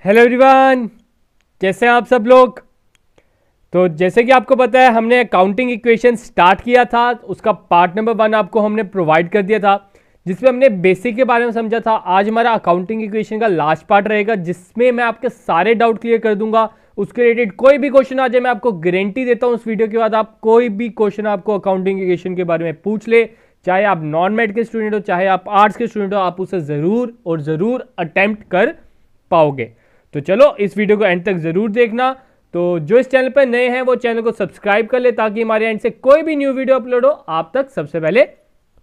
Hello everyone, कैसे हैं आप सब लोग। तो जैसे कि आपको पता है हमने अकाउंटिंग इक्वेशन स्टार्ट किया था, उसका पार्ट नंबर 1 आपको हमने प्रोवाइड कर दिया था जिसमें हमने बेसिक के बारे में समझा था। आज हमारा अकाउंटिंग इक्वेशन का लास्ट पार्ट रहेगा जिसमें मैं आपके सारे डाउट क्लियर कर दूंगा। उसके रिलेटेड कोई भी क्वेश्चन आ जाए मैं आपको गारंटी देता हूं उस वीडियो के बाद आप कोई भी क्वेश्चन आपको अकाउंटिंग इक्वेशन के बारे में पूछ ले, चाहे आप नॉन मैथ के स्टूडेंट हो चाहे आप आर्ट्स के स्टूडेंट हो, आप उसे जरूर और जरूर अटेम्प्ट कर पाओगे। तो चलो इस वीडियो को एंड तक जरूर देखना। तो जो इस चैनल पर नए हैं वो चैनल को सब्सक्राइब कर ले ताकि हमारे एंड से कोई भी न्यू वीडियो अपलोड हो आप तक सबसे पहले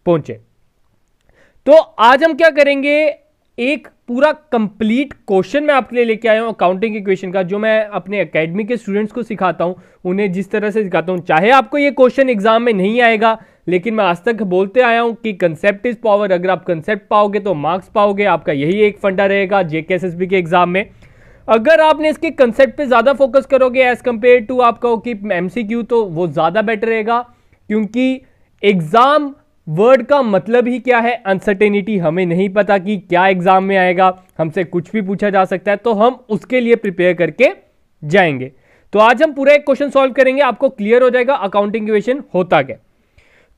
पहुंचे। तो आज हम क्या करेंगे, एक पूरा कंप्लीट क्वेश्चन मैं आपके लिए लेके आया हूं अकाउंटिंग इक्वेशन का, जो मैं अपने एकेडमी के स्टूडेंट्स को सिखाता हूं, उन्हें जिस तरह से सिखाता हूं। चाहे आपको ये क्वेश्चन एग्जाम में नहीं आएगा, लेकिन मैं आज तक बोलते आया हूं कि कंसेप्ट इज पावर। अगर आप कंसेप्ट पाओगे तो मार्क्स पाओगे, आपका यही एक फंडा रहेगा जेकेएसएसबी के एग्जाम में। अगर आपने इसके कंसेप्ट पे ज्यादा फोकस करोगे एज कंपेयर टू आप कहो कि एमसीक्यू, तो वो ज्यादा बेटर रहेगा, क्योंकि एग्जाम वर्ड का मतलब ही क्या है, अनसर्टेनिटी। हमें नहीं पता कि क्या एग्जाम में आएगा, हमसे कुछ भी पूछा जा सकता है, तो हम उसके लिए प्रिपेयर करके जाएंगे। तो आज हम पूरा एक क्वेश्चन सॉल्व करेंगे, आपको क्लियर हो जाएगा अकाउंटिंग इक्वेशन होता क्या।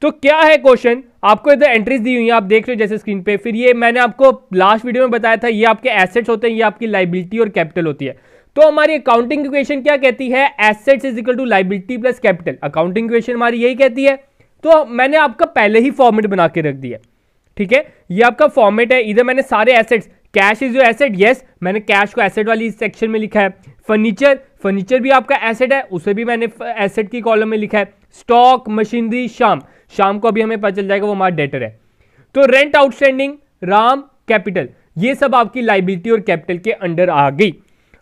तो क्या है क्वेश्चन, आपको इधर एंट्रीज दी हुई है, आप देख रहे हो जैसे स्क्रीन पे। फिर ये मैंने आपको लास्ट वीडियो में बताया था, ये आपके एसेट्स होते हैं, ये आपकी लायबिलिटी और कैपिटल होती है। तो हमारी अकाउंटिंग इक्वेशन क्या कहती है, assets is equal to liability plus capital. Accounting equation हमारी यही कहती है। तो मैंने आपका पहले ही फॉर्मेट बना के रख दिया, ठीक है। ये आपका फॉर्मेट है, इधर मैंने सारे assets, cash is your asset, yes मैंने कैश को एसेट वाली सेक्शन में लिखा है। फर्नीचर भी आपका एसेट है, उसे भी मैंने एसेट की कॉलम में लिखा है। स्टॉक, मशीनरी, शाम को अभी हमें पता चल जाएगा वो हमारा डेटर है। तो रेंट आउटस्टैंडिंग, राम, कैपिटल, ये सब आपकी लायबिलिटी और कैपिटल के अंडर आ गई।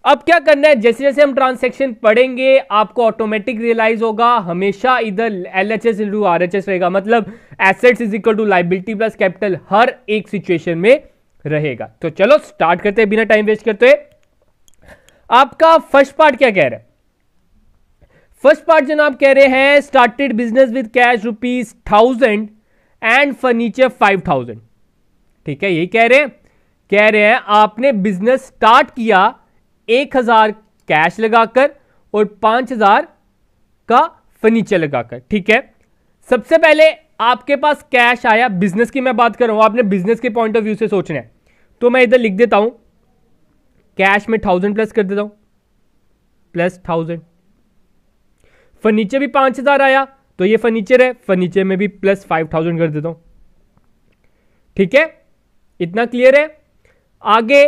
अब क्या करना है, जैसे जैसे हम ट्रांसैक्शन पढ़ेंगे आपको ऑटोमेटिक रियलाइज होगा हमेशा इधर एलएचएस इंटू आरएचएस रहेगा, मतलब assets is equal to liability plus capital हर एक सिचुएशन में रहेगा। तो चलो स्टार्ट करते हैं बिना टाइम वेस्ट करते हुए। आपका फर्स्ट पार्ट क्या कह रहा है, फर्स्ट पार्ट जनाब कह रहे हैं started business with cash ₹1000 and furniture 5000। ठीक है, यही कह रहे हैं आपने बिजनेस स्टार्ट किया 1000 कैश लगाकर और 5000 का फर्नीचर लगाकर। ठीक है, सबसे पहले आपके पास कैश आया, बिजनेस की मैं बात कर रहा हूं, आपने बिजनेस के पॉइंट ऑफ व्यू से सोचना है। तो मैं इधर लिख देता हूं कैश में 1000 प्लस कर देता हूं, प्लस 1000। फर्नीचर भी 5000 आया, तो ये फर्नीचर है, फर्नीचर में भी प्लस 5000 कर देता हूं। ठीक है, इतना क्लियर है। आगे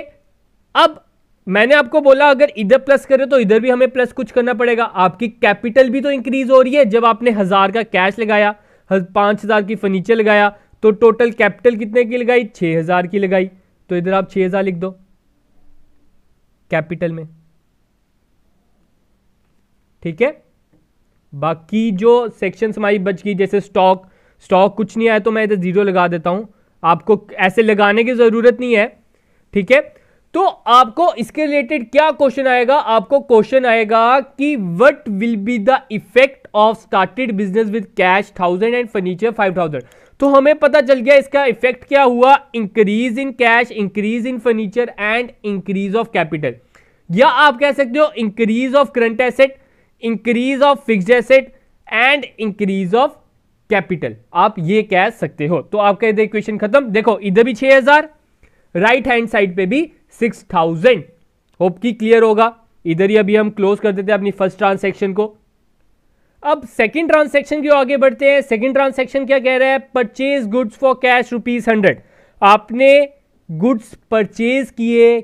अब मैंने आपको बोला अगर इधर प्लस करें तो इधर भी हमें प्लस कुछ करना पड़ेगा। आपकी कैपिटल भी तो इंक्रीज हो रही है, जब आपने 1000 का कैश लगाया, 5000 की फर्नीचर लगाया, तो टोटल कैपिटल कितने की लगाई, 6000 की लगाई। तो इधर आप 6000 लिख दो कैपिटल में। ठीक है, बाकी जो सेक्शंस हमारी बच गई, जैसे स्टॉक कुछ नहीं आया तो मैं इधर 0 लगा देता हूं, आपको ऐसे लगाने की जरूरत नहीं है। ठीक है, तो आपको इसके रिलेटेड क्या क्वेश्चन आएगा, आपको क्वेश्चन आएगा कि what will be the effect of started business with cash 1000 and furniture 5000। तो हमें पता चल गया इसका इफेक्ट क्या हुआ, increase in cash, increase in furniture and increase of capital. या आप कह सकते हो increase of current asset, increase of fixed asset and increase of capital, आप ये कह सकते हो। तो आपका इधर इक्वेशन खत्म। देखो इधर भी 6000, राइट हैंड साइड पे भी 6000। होप की क्लियर होगा। इधर ही अभी हम क्लोज कर देते हैं अपनी फर्स्ट ट्रांसैक्शन को। अब सेकंड ट्रांसैक्शन की आगे बढ़ते हैं। सेकंड ट्रांसैक्शन क्या कह रहा है, परचेज गुड्स फॉर कैश ₹100। आपने गुड्स परचेज किए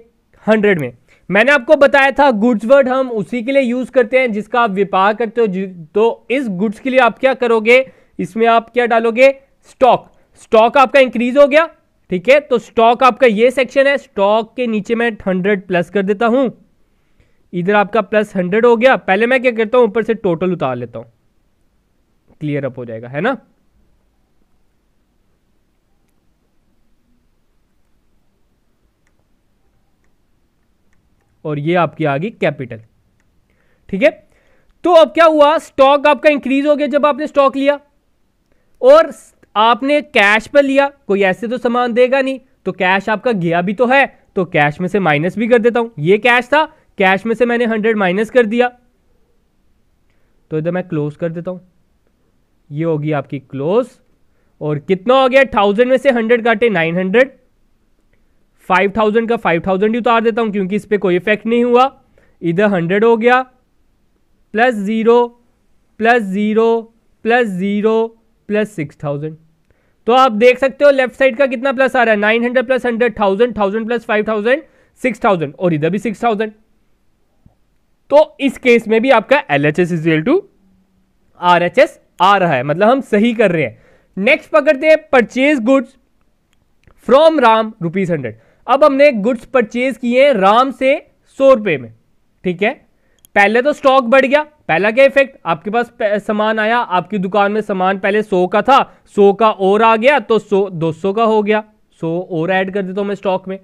100 में। मैंने आपको बताया था गुड्स वर्ड हम उसी के लिए यूज करते हैं जिसका आप व्यापार करते हो। तो इस गुड्स के लिए आप क्या करोगे, इसमें आप क्या डालोगे, स्टॉक आपका इंक्रीज हो गया। ठीक है, तो स्टॉक आपका ये सेक्शन है, स्टॉक के नीचे मैं 100 प्लस कर देता हूं, इधर आपका प्लस 100 हो गया। पहले मैं क्या करता हूं, ऊपर से टोटल उतार लेता हूं, क्लियर अप हो जाएगा, है ना। और ये आपकी आ गई कैपिटल। ठीक है, तो अब क्या हुआ, स्टॉक आपका इंक्रीज हो गया जब आपने स्टॉक लिया, और आपने कैश पर लिया, कोई ऐसे तो सामान देगा नहीं, तो कैश आपका गया भी तो है, तो तो कैश में से माइनस भी कर देता हूं। ये कैश था, कैश में से मैंने 100 माइनस कर दिया, तो इधर मैं क्लोज कर देता हूं। ये होगी आपकी क्लोज। और कितना हो गया, 1000 में से 100 काटे 900, 5000 का 5000 ही उतार देता हूं क्योंकि इस पर कोई इफेक्ट नहीं हुआ। इधर 100 हो गया, प्लस 0 प्लस 0 प्लस 0 प्लस 6000। तो आप देख सकते हो लेफ्ट साइड का कितना प्लस आ रहा है, 900 प्लस 100 1000, 1000 प्लस 5000 6000, और इधर भी 6000। तो इस केस में भी आपका LHS is equal to RHS आ रहा है, मतलब हम सही कर रहे हैं। नेक्स्ट पकड़ते हैं परचेज गुड्स फ्रॉम राम ₹100। अब हमने गुड्स परचेज किए राम से 100 रुपए में, ठीक है। पहले तो स्टॉक बढ़ गया, पहला क्या इफेक्ट, आपके पास सामान आया, आपकी दुकान में सामान पहले 100 का था, 100 का और आ गया तो 100 200 का हो गया, 100 और ऐड कर देता हूं मैं स्टॉक में।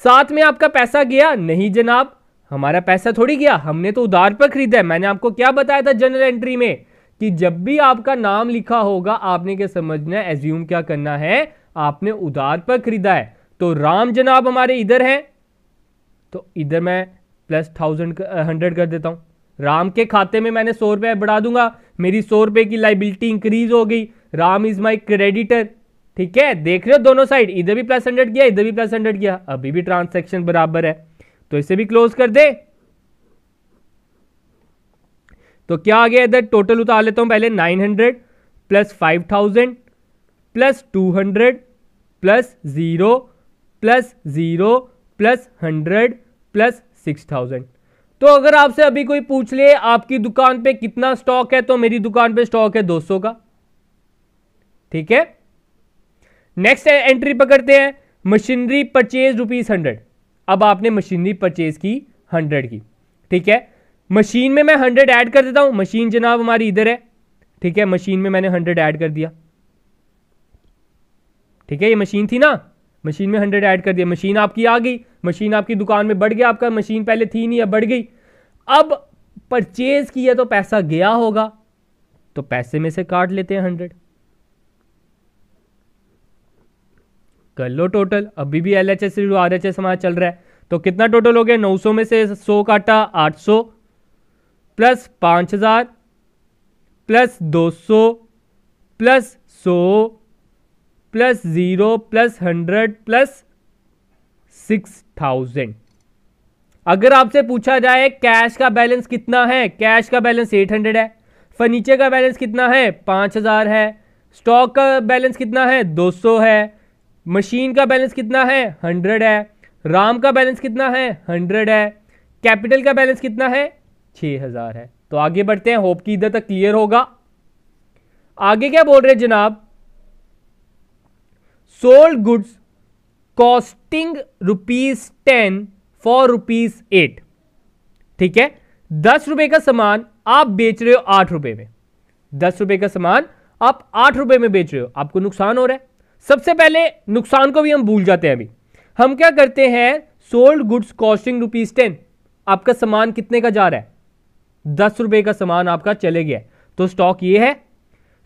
साथ में आपका पैसा गया नहीं जनाब, हमारा पैसा थोड़ी गया, हमने तो उधार पर खरीदा है। मैंने आपको क्या बताया था जनरल एंट्री में कि जब भी आपका नाम लिखा होगा आपने क्या समझना है, एज्यूम क्या करना है, आपने उधार पर खरीदा है। तो राम जनाब हमारे इधर है, तो इधर मैं प्लस 100 कर देता हूं। राम के खाते में मैंने 100 रुपए बढ़ा दूंगा, मेरी 100 रुपए की लाइबिलिटी इंक्रीज हो गई। राम इज माई क्रेडिटर, ठीक है। देख रहे हो दोनों साइड, इधर भी प्लस 100 किया, इधर भी प्लस 100 किया, अभी भी ट्रांसैक्शन बराबर है, तो इसे भी क्लोज कर दे। तो क्या आ गया इधर, टोटल उतार लेता हूं पहले, 900 plus 5000 plus 200 plus 0 plus 0 plus 100 plus 6000। तो अगर आपसे अभी कोई पूछ ले आपकी दुकान पे कितना स्टॉक है, तो मेरी दुकान पे स्टॉक है 200 का, ठीक है। नेक्स्ट एंट्री पकड़ते हैं, मशीनरी परचेज ₹100। अब आपने मशीनरी परचेज की 100 की, ठीक है। मशीन में मैं 100 ऐड कर देता हूं, मशीन जनाब हमारी इधर है, ठीक है। मशीन में मैंने 100 ऐड कर दिया, ठीक है। ये मशीन थी ना, मशीन में 100 ऐड कर दिया, मशीन आपकी आ गई, मशीन आपकी दुकान में बढ़ गया, आपका मशीन पहले थी नहीं अब बढ़ गई। अब परचेज किया तो पैसा गया होगा, तो पैसे में से काट लेते हैं 100, कर लो टोटल। अभी भी LHS RHS हमारा चल रहा है, तो कितना टोटल हो गया, 900 में से 100 काटा 800 plus 5000 plus 200 plus 100 plus 0 plus 100 plus 6000। अगर आपसे पूछा जाए कैश का बैलेंस कितना है, कैश का बैलेंस 800 है, फर्नीचर का बैलेंस कितना है 5000 है, स्टॉक का बैलेंस कितना है 200 है, मशीन का बैलेंस कितना है 100 है, राम का बैलेंस कितना है 100 है, कैपिटल का बैलेंस कितना है 6000 है। तो आगे बढ़ते हैं, होप कि इधर तक क्लियर होगा। आगे क्या बोल रहे हैं जनाब, सोल्ड गुड्स कॉस्टिंग ₹10 फॉर ₹8, ठीक है। 10 रुपए का सामान आप बेच रहे हो 8 रुपए में, 10 रुपए का सामान आप 8 रुपए में बेच रहे हो, आपको नुकसान हो रहा है। सबसे पहले नुकसान को भी हम भूल जाते हैं, अभी हम क्या करते हैं, सोल्ड गुड्स कॉस्टिंग ₹10, आपका सामान कितने का जा रहा है, 10 रुपए का सामान आपका चले गया, तो स्टॉक ये है।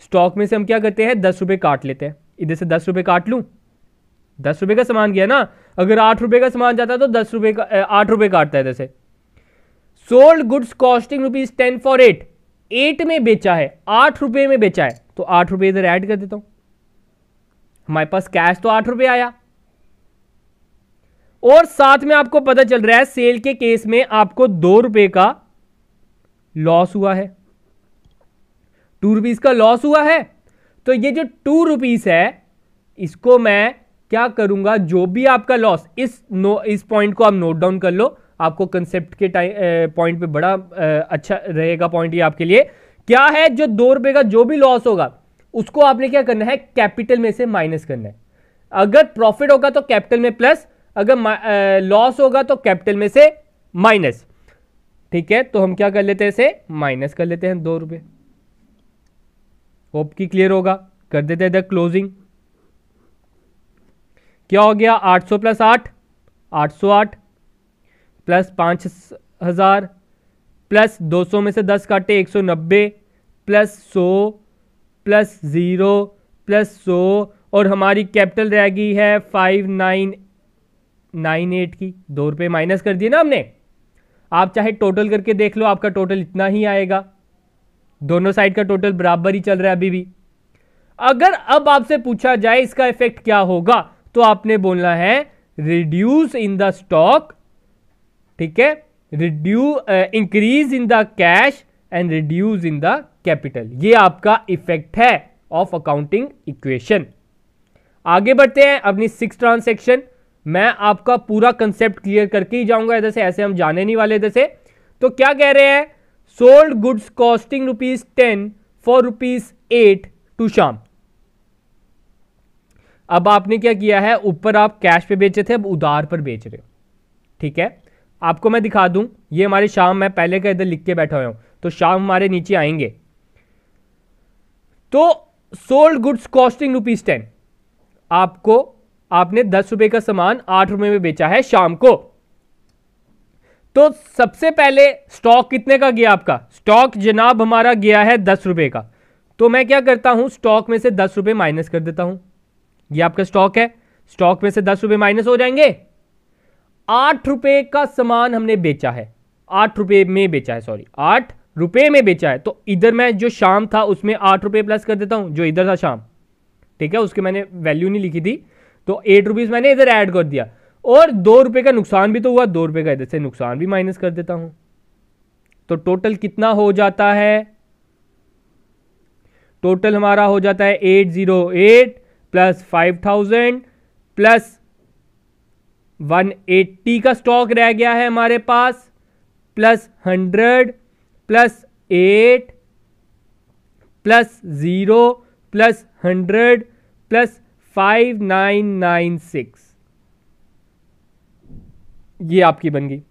स्टॉक में से हम क्या करते हैं, 10 रुपए काट लेते हैं, इधर से 10 रुपए काट लूं, 10 रुपए का सामान गया ना, अगर 8 रुपए का सामान जाता तो 10 रुपए का 8 रुपए काटता है। जैसे सोल्ड गुड्स कॉस्टिंग ₹10 फॉर 8 में बेचा है, 8 रुपए में बेचा है, तो 8 रुपए इधर ऐड कर देता हूं, हमारे पास कैश तो 8 रुपए आया। और साथ में आपको पता चल रहा है सेल के केस में आपको 2 रुपए का लॉस हुआ है, 2 रुपीज का लॉस हुआ है। तो ये जो 2 रुपीज है इसको मैं क्या करूंगा, जो भी आपका लॉस, इस पॉइंट को आप नोट डाउन कर लो, आपको कंसेप्ट के पॉइंट पे बड़ा अच्छा रहेगा पॉइंट ये आपके लिए। क्या है, जो 2 रुपए का जो भी लॉस होगा उसको आपने क्या करना है, कैपिटल में से माइनस करना है। अगर प्रॉफिट होगा तो कैपिटल में प्लस, अगर लॉस होगा तो कैपिटल में से माइनस, ठीक है। तो हम क्या कर लेते हैं, इसे माइनस कर लेते हैं 2 रुपए। होप की क्लियर होगा, कर देते हैं इधर क्लोजिंग। क्या हो गया, 800 प्लस 8 808 प्लस 5000 प्लस 200 में से 10 काटे 190 प्लस 100 प्लस 0 प्लस 100, और हमारी कैपिटल रह गई है 598 98 की, 2 रुपये माइनस कर दिए ना हमने। आप चाहे टोटल करके देख लो, आपका टोटल इतना ही आएगा। दोनों साइड का टोटल बराबर ही चल रहा है अभी भी। अगर अब आपसे पूछा जाए इसका इफेक्ट क्या होगा, तो आपने बोलना है रिड्यूस इन द स्टॉक, ठीक है, increase in the cash and reduce in the capital. ये आपका इफेक्ट है ऑफ अकाउंटिंग इक्वेशन। आगे बढ़ते हैं अपनी 6 ट्रांसैक्शन। मैं आपका पूरा कंसेप्ट क्लियर करके ही जाऊंगा, इधर से ऐसे हम जाने नहीं वाले इधर से। तो क्या कह रहे हैं, sold goods costing ₹10 for ₹8 to Shyam. अब आपने क्या किया है, ऊपर आप कैश पे बेचे थे, अब उधार पर बेच रहे हो, ठीक है। आपको मैं दिखा दूं, ये हमारे श्याम, मैं पहले का इधर लिख के बैठा हुआ हूं, तो श्याम हमारे नीचे आएंगे। तो सोल्ड गुड्स कॉस्टिंग ₹10, आपने 10 रुपए का सामान 8 रुपए में बेचा है शाम को। तो सबसे पहले स्टॉक कितने का गया आपका, स्टॉक जनाब हमारा गया है 10 रुपए का। तो मैं क्या करता हूं, स्टॉक में से 10 रुपए माइनस कर देता हूं। ये आपका स्टॉक है, स्टॉक में से 10 रुपए माइनस हो जाएंगे। 8 रुपए का सामान हमने बेचा है, 8 रुपए में बेचा है, सॉरी 8 रुपए में बेचा है। तो इधर मैं जो शाम था उसमें 8 रुपए प्लस कर देता हूं, जो इधर था शाम, ठीक है, उसके मैंने वैल्यू नहीं लिखी थी, तो 8 रुपीज मैंने इधर ऐड कर दिया। और 2 रुपए का नुकसान भी तो हुआ, 2 रुपए का इधर से नुकसान भी माइनस कर देता हूं। तो टोटल कितना हो जाता है, टोटल हमारा हो जाता है 808 प्लस 5000 प्लस 180 का स्टॉक रह गया है हमारे पास, plus 100 plus 8 plus 0 plus 100 plus 5996। ये आपकी बन गई।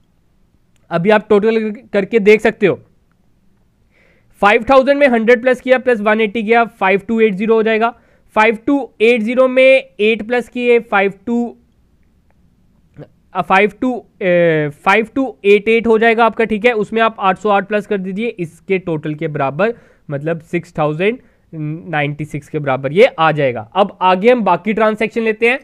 अभी आप टोटल करके देख सकते हो, 5000 में 100 प्लस किया प्लस 180 किया, 5280 हो जाएगा। 5280 में 8 प्लस किए 5288 हो जाएगा आपका, ठीक है। उसमें आप 808 प्लस कर दीजिए, इसके टोटल के बराबर, मतलब 6096 के बराबर ये आ जाएगा। अब आगे हम बाकी ट्रांसैक्शन लेते हैं।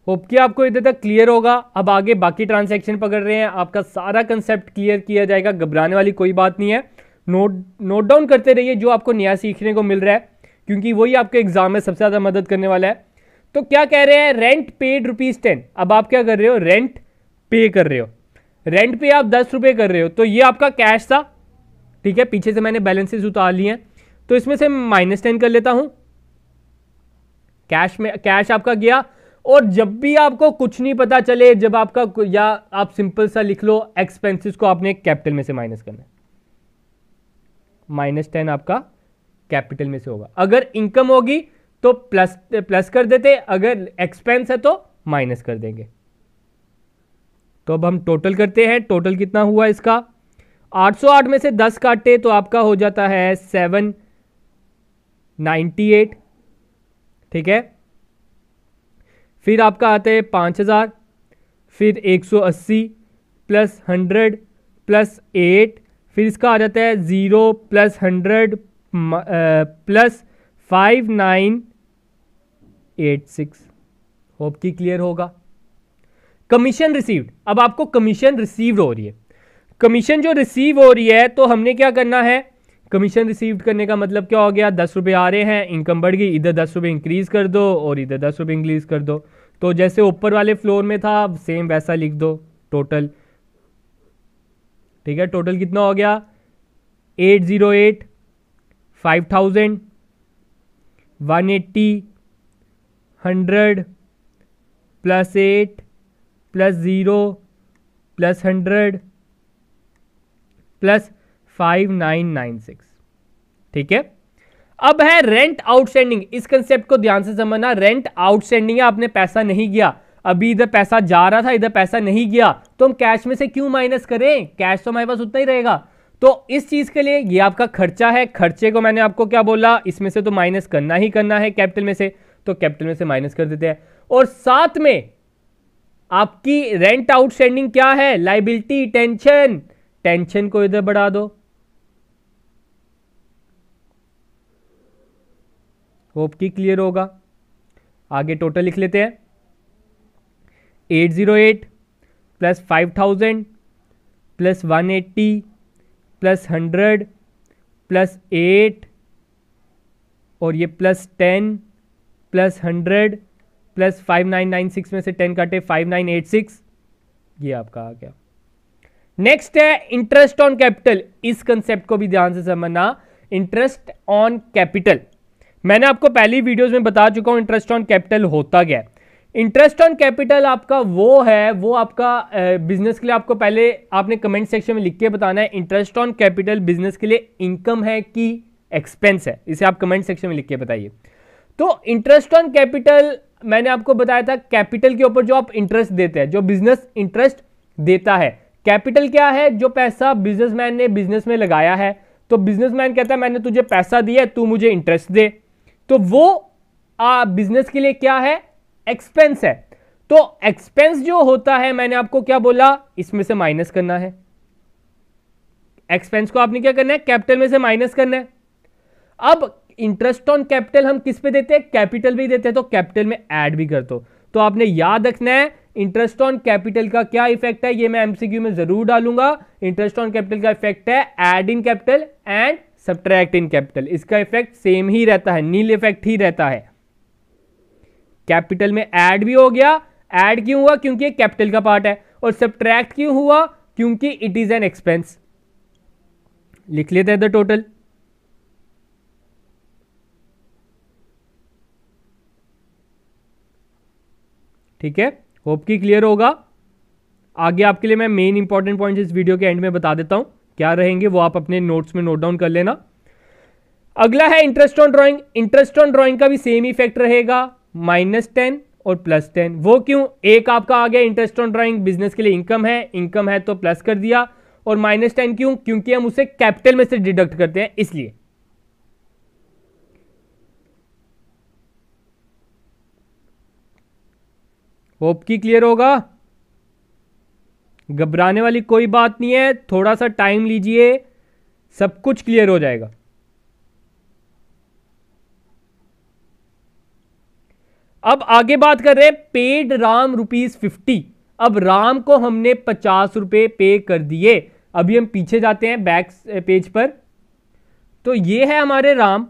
होप कि आपको इधर तक क्लियर होगा। अब आगे बाकी ट्रांसैक्शन पकड़ रहे हैं, आपका सारा कंसेप्ट क्लियर किया जाएगा, घबराने वाली कोई बात नहीं है। नोट डाउन करते रहिए जो आपको नया सीखने को मिल रहा है, क्योंकि वही आपके एग्जाम में सबसे ज्यादा मदद करने वाला है। तो क्या कह रहे हैं, रेंट पेड ₹10। अब आप क्या कर रहे हो, रेंट पे कर रहे हो, रेंट पे आप 10 रुपए कर रहे हो। तो ये आपका कैश था, ठीक है, पीछे से मैंने बैलेंसेस उतार लिए हैं, तो इसमें से -10 कर लेता हूं। कैश में, कैश आपका गया। और जब भी आपको कुछ नहीं पता चले, जब आपका, या आप सिंपल सा लिख लो, एक्सपेंसेस को आपने कैपिटल में से माइनस करना है, -10 आपका कैपिटल में से होगा। अगर इनकम होगी तो प्लस कर देते, अगर एक्सपेंस है तो माइनस कर देंगे। तो अब हम टोटल करते हैं, टोटल कितना हुआ इसका, 808 में से 10 काटे तो आपका हो जाता है 798, ठीक है। फिर आपका आता है 5000, फिर 180 प्लस 100 प्लस 8, फिर इसका आ जाता है 0 प्लस 100 प्लस 5986। होप कि क्लियर होगा। कमीशन रिसीव्ड, अब आपको कमीशन रिसीव्ड हो रही है। कमीशन जो रिसीव हो रही है, तो हमने क्या करना है, कमीशन रिसीव करने का मतलब क्या हो गया, 10 रुपए आ रहे हैं, इनकम बढ़ गई, इधर 10 रुपए इंक्रीज कर दो और इधर 10 रुपए इंक्रीज कर दो। तो जैसे ऊपर वाले फ्लोर में था सेम वैसा लिख दो टोटल, ठीक है। टोटल कितना हो गया, 808, 5000, 180, 100 प्लस 8 प्लस 0 प्लस 100 प्लस 5996, ठीक है। अब है रेंट आउटस्टैंडिंग। इस कंसेप्ट को ध्यान से समझना, रेंट आउटस्टैंडिंग है, आपने पैसा नहीं गया, अभी इधर पैसा जा रहा था, इधर पैसा नहीं गया, तो हम कैश में से क्यों माइनस करें, कैश तो हमारे पास उतना ही रहेगा। तो इस चीज के लिए ये आपका खर्चा है, खर्चे को मैंने आपको क्या बोला, इसमें से तो माइनस करना ही करना है कैपिटल में से, तो कैपिटल में से माइनस कर देते हैं। और साथ में आपकी रेंट आउटस्टैंडिंग क्या है, लाइबिलिटी, टेंशन, टेंशन को इधर बढ़ा दो। होप कि क्लियर होगा। आगे टोटल लिख लेते हैं, 808 प्लस 5000 प्लस 180 प्लस 100 प्लस 8 और ये प्लस 10 प्लस 100 प्लस 5996 में से 10 काटे 5986, ये आपका आ गया। नेक्स्ट है इंटरेस्ट ऑन कैपिटल। इस कंसेप्ट को भी ध्यान से समझना, इंटरेस्ट ऑन कैपिटल। मैंने आपको पहली वीडियोस में बता चुका हूं इंटरेस्ट ऑन कैपिटल होता क्या है। इंटरेस्ट ऑन कैपिटल आपका वो है, वो आपका बिजनेस के लिए आपको पहले आपने कमेंट सेक्शन में लिख के बताना है इंटरेस्ट ऑन कैपिटल बिजनेस के लिए इनकम है कि एक्सपेंस है, इसे आप कमेंट सेक्शन में लिख के बताइए। तो इंटरेस्ट ऑन कैपिटल मैंने आपको बताया था, कैपिटल के ऊपर जो आप इंटरेस्ट देते हैं, जो बिजनेस इंटरेस्ट देता है। कैपिटल क्या है? जो पैसा बिजनेसमैन ने बिजनेस में लगाया है, तो बिजनेसमैन कहता है मैंने तुझे पैसा दिया, तू मुझे इंटरेस्ट दे, तो वो बिजनेस के लिए क्या है? एक्सपेंस है। तो एक्सपेंस जो होता है, मैंने आपको क्या बोला, इसमें से माइनस करना है। एक्सपेंस को आपने क्या करना है? कैपिटल में से माइनस करना है। अब इंटरेस्ट ऑन कैपिटल हम किस पे देते हैं? कैपिटल भी देते हैं, तो कैपिटल में ऐड भी कर दो। तो आपने याद रखना है इंटरेस्ट ऑन कैपिटल का क्या इफेक्ट है, ये मैं एमसीक्यू में जरूर डालूंगा। इंटरेस्ट ऑन कैपिटल का इफेक्ट है add in capital and subtract in capital. इसका इफेक्ट सेम ही रहता है, नील इफेक्ट ही रहता है। कैपिटल में ऐड भी हो गया, ऐड क्यों हुआ? क्योंकि कैपिटल का पार्ट है, और सब्ट्रैक्ट क्यों हुआ? क्योंकि इट इज एन एक्सपेंस। लिख लेते हैं द टोटल। ठीक है, होप की क्लियर होगा। आगे आपके लिए मैं मेन इंपॉर्टेंट पॉइंट्स इस वीडियो के एंड में बता देता हूं, क्या रहेंगे वो आप अपने नोट्स में नोट डाउन कर लेना। अगला है interest on drawing. Interest on drawing का भी सेम इफेक्ट रहेगा, -10 और +10। वो क्यों? एक आपका आ गया इंटरेस्ट ऑन ड्राइंग बिजनेस के लिए इनकम है तो प्लस कर दिया, और -10 क्यों? क्योंकि हम उसे कैपिटल में से डिडक्ट करते हैं, इसलिए। होप की क्लियर होगा, घबराने वाली कोई बात नहीं है, थोड़ा सा टाइम लीजिए, सब कुछ क्लियर हो जाएगा। अब आगे बात कर रहे हैं पेड राम ₹50। अब राम को हमने 50 रुपए पे कर दिए। अभी हम पीछे जाते हैं बैक पेज पर, तो ये है हमारे राम,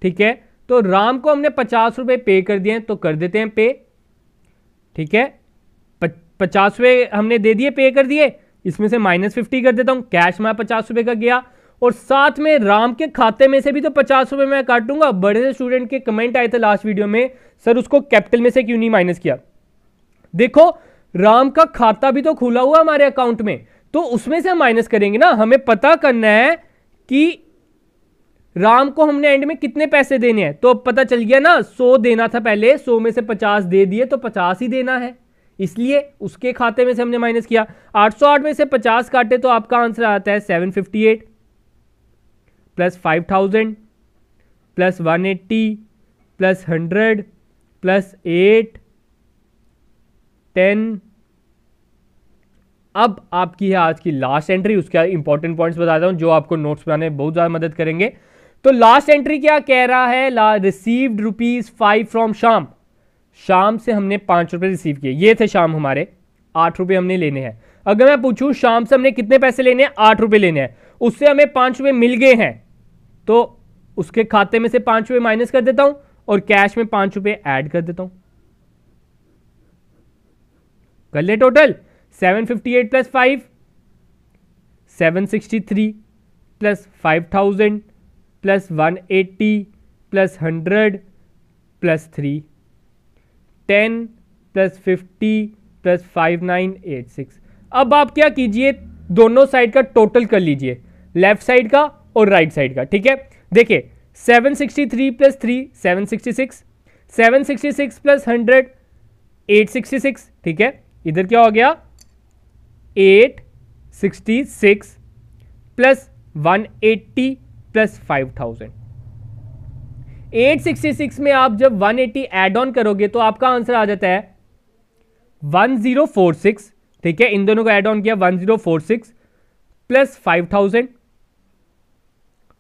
ठीक है। तो राम को हमने 50 रुपए पे कर दिए, तो कर देते हैं पे, ठीक है। 50 रुपए हमने दे दिए, पे कर दिए, इसमें से -50 कर देता हूं, कैश में 50 रुपए का गया, और साथ में राम के खाते में से भी तो 50 रुपए मैं काटूंगा। बड़े से स्टूडेंट के कमेंट आए थे लास्ट वीडियो में, सर उसको कैपिटल में से क्यों नहीं माइनस किया? देखो राम का खाता भी तो खुला हुआ हमारे अकाउंट में, तो उसमें से हम माइनस करेंगे ना। हमें पता करना है कि राम को हमने एंड में कितने पैसे देने हैं, तो पता चल गया ना, 100 देना था पहले, 100 में से 50 दे दिए, तो 50 ही देना है, इसलिए उसके खाते में से हमने माइनस किया। 808 में से 50 काटे तो आपका आंसर आता है 758 प्लस 5000 प्लस 180 प्लस 100 प्लस 8 10। अब आपकी है आज की लास्ट एंट्री, उसका इंपॉर्टेंट पॉइंट्स बताता हूं जो आपको नोट्स बनाने में बहुत ज्यादा मदद करेंगे। तो लास्ट एंट्री क्या कह रहा है? रिसीव्ड ₹5 फ्रॉम शाम। शाम से हमने 5 रुपए रिसीव किए, ये थे शाम हमारे, 8 रुपए हमने लेने हैं। अगर मैं पूछूं शाम से हमने कितने पैसे लेने हैं? 8 रुपए लेने हैं, उससे हमें 5 रुपए मिल गए हैं, तो उसके खाते में से 5 रुपए माइनस कर देता हूं और कैश में 5 रुपए ऐड कर देता हूं। कर ले total, 758 plus 5 763 plus 5000 plus 180 plus 100 plus 3 10 plus 50 plus 5986। अब आप क्या कीजिए, दोनों साइड का टोटल कर लीजिए, लेफ्ट साइड का और राइट साइड का, ठीक है। देखिए 763 प्लस 3 766, 766 प्लस 100 866, ठीक है। इधर क्या हो गया? 866 प्लस 180 प्लस 5000। 866 में आप जब 180 एड ऑन करोगे तो आपका आंसर आ जाता है 1046, ठीक है। इन दोनों को एड ऑन किया 1046 प्लस 5000,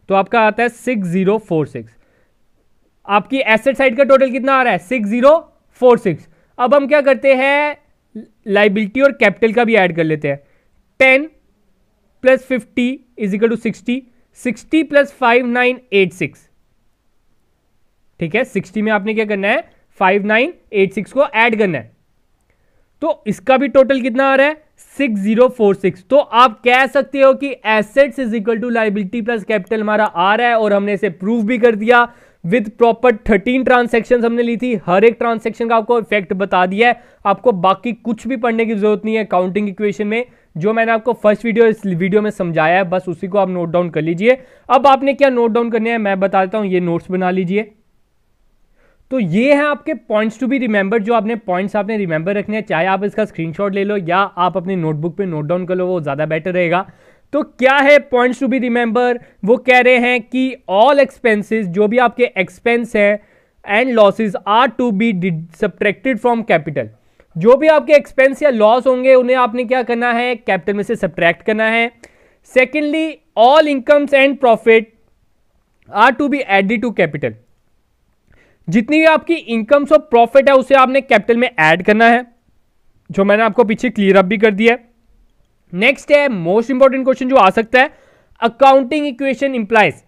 तो आपका आता है 6046। आपकी एसेट साइड का टोटल कितना आ रहा है? 60 46। अब हम क्या करते हैं, लाइबिलिटी और कैपिटल का भी ऐड कर लेते हैं। 10 plus 50 is equal to 60, 60 plus 5986। ठीक है, 60 में आपने क्या करना है, 5986 को ऐड करना है। तो इसका भी टोटल कितना आ रहा है, 6046। तो आप कह सकते हो कि assets is equal to liability plus capital हमारा आ रहा है, और हमने इसे प्रूव भी कर दिया विद प्रॉपर 13 ट्रांसैक्शंस हमने ली थी। हर एक ट्रांसैक्शन का आपको इफेक्ट बता दिया है। आपको बाकी कुछ भी पढ़ने की जरूरत नहीं है काउंटिंग इक्वेशन में। जो मैंने आपको फर्स्ट वीडियो इस वीडियो में समझाया है, बस उसी को आप नोट डाउन कर लीजिए। अब आपने क्या नोट डाउन करने हैं मैं बता देता हूं, ये नोट्स बना लीजिए। तो ये हैं आपके पॉइंट्स टू बी रिमेंबर, जो आपने पॉइंट्स आपने रिमेंबर रखने हैं। चाहे आप इसका स्क्रीनशॉट ले लो या आप अपनी नोटबुक पे नोट डाउन कर लो, वो ज्यादा बेटर रहेगा। तो क्या है पॉइंट्स टू बी रिमेंबर, वो कह रहे हैं कि ऑल एक्सपेंसेस, जो भी आपके एक्सपेंस है and losses are to be subtracted from capital. जो भी आपके एक्सपेंस या लॉस होंगे उन्हें आपने क्या करना है, कैपिटल में से सब्ट्रैक्ट करना है। Secondly, all incomes and profit are to be added to capital. जितनी भी आपकी इनकम्स और प्रॉफिट है उसे आपने कैपिटल में ऐड करना है, जो मैंने आपको पीछे क्लियर अप भी कर दिया है। नेक्स्ट है मोस्ट इंपॉर्टेंट क्वेश्चन जो आ सकता है, अकाउंटिंग इक्वेशन इंप्लाइज।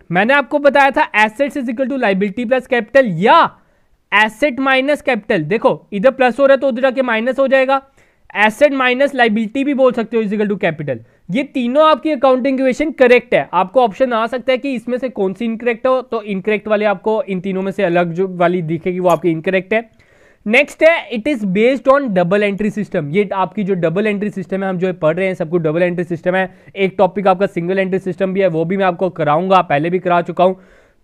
मैंने आपको बताया था assets is equal to liability plus capital या एसेट माइनस कैपिटल। देखो इधर प्लस हो रहा है तो उधर जाके माइनस हो जाएगा। एसेट माइनस लाइबिलिटी भी बोल सकते हो इज इक्वल टू कैपिटल। ये तीनों आपकी अकाउंटिंग इक्वेशन करेक्ट है। आपको ऑप्शन आ सकता है कि इसमें से कौन सी इनकरेक्ट हो, तो इनकरेक्ट वाले आपको इन तीनों में से अलग जो वाली दिखेगी वो आपकी इनकरेक्ट है। नेक्स्ट है it is based on double entry system. ये आपकी जो डबल एंट्री सिस्टम है, हम जो पढ़ रहे हैं सबको डबल एंट्री सिस्टम है। एक टॉपिक आपका सिंगल एंट्री सिस्टम भी है, वो भी मैं आपको कराऊंगा, पहले भी करा चुका हूं,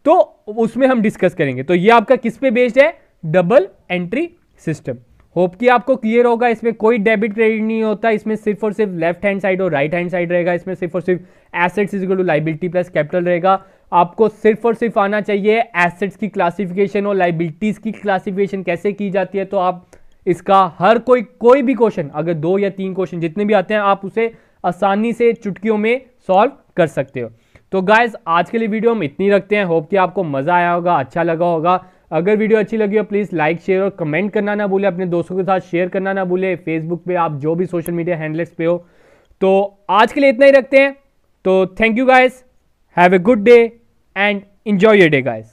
तो उसमें हम डिस्कस करेंगे। तो ये आपका किस पे बेस्ड है, डबल एंट्री सिस्टम। होप कि आपको क्लियर होगा। इसमें कोई डेबिट क्रेडिट नहीं होता, इसमें सिर्फ और सिर्फ लेफ्ट हैंड साइड और राइट हैंड साइड रहेगा। इसमें सिर्फ और सिर्फ assets is equal to liability plus capital रहेगा। आपको सिर्फ और सिर्फ आना चाहिए एसेट्स की क्लासिफिकेशन और लाइबिलिटीज की क्लासिफिकेशन कैसे की जाती है। तो आप इसका हर कोई भी क्वेश्चन, अगर 2 या 3 क्वेश्चन जितने भी आते हैं, आप उसे आसानी से चुटकियों में सॉल्व कर सकते हो। तो गाइज आज के लिए वीडियो हम इतनी रखते हैं। होप कि आपको मजा आया होगा, अच्छा लगा होगा। अगर वीडियो अच्छी लगी हो प्लीज लाइक शेयर और कमेंट करना ना भूले, अपने दोस्तों के साथ शेयर करना ना भूले, फेसबुक पे आप जो भी सोशल मीडिया हैंडल्स पे हो। तो आज के लिए इतना ही रखते हैं। तो thank you guys, have a good day and enjoy your day guys.